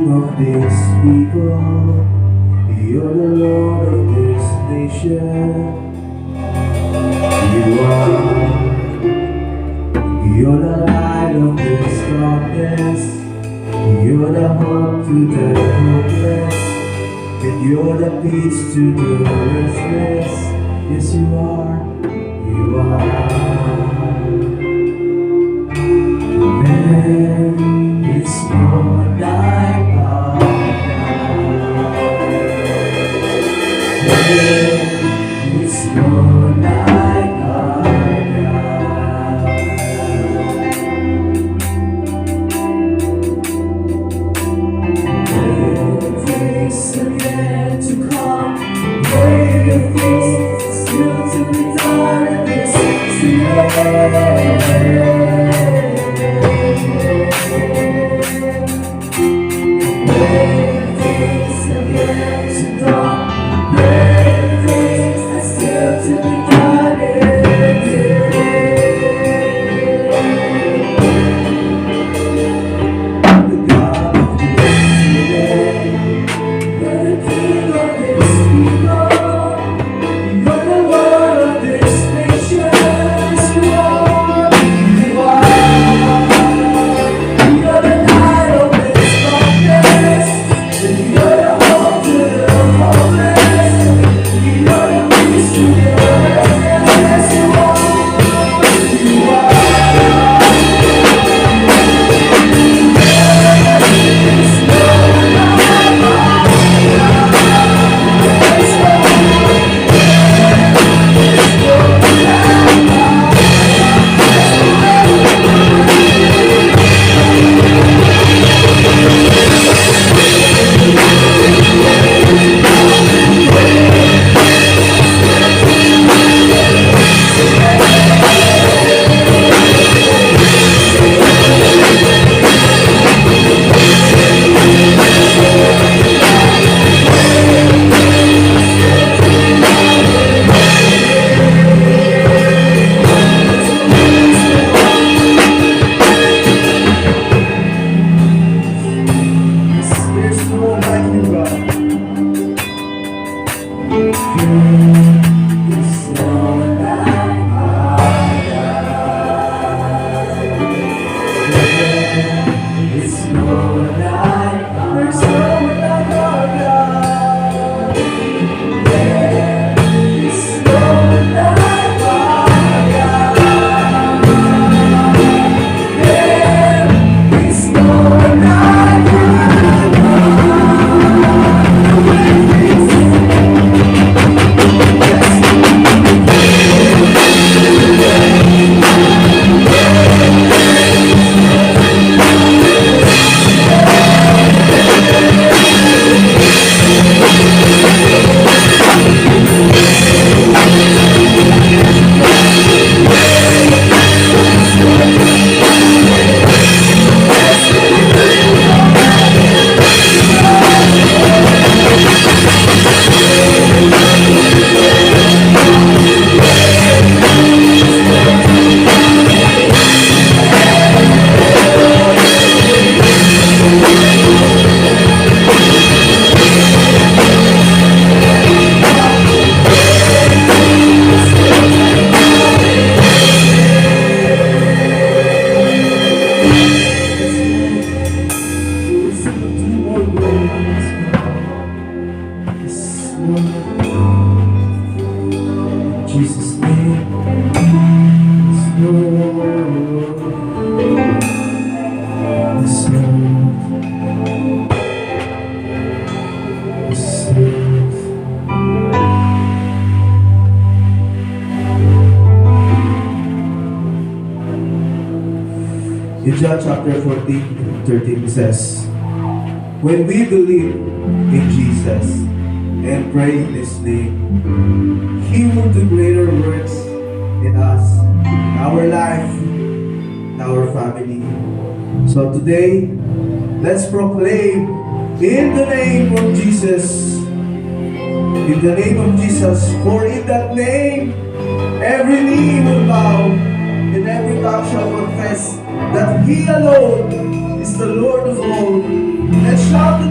King of this people. You're the Lord of this nation. You're the light of this darkness. You're the hope to the hopeless. And you're the peace to the restless. Yes, you are. You are. There is no one like God. There is no one like God. Greater things are yet to come. Greater things still to be done in this Jesus' name is Lord. Yes, Lord. Yes, Lord. In John chapter 14:13 it says, when we believe in Jesus and pray in His name, He will do greater works in us, in our life, in our family. So today, let's proclaim in the name of Jesus. In the name of Jesus, for in that name, every knee will bow and every tongue shall confess that He alone is the Lord of all. Let's shout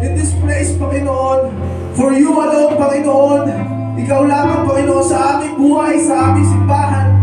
in this place, Panginoon. For you alone, Panginoon. Ikaw lamang, Panginoon, sa aming buhay, sa aming simbahan.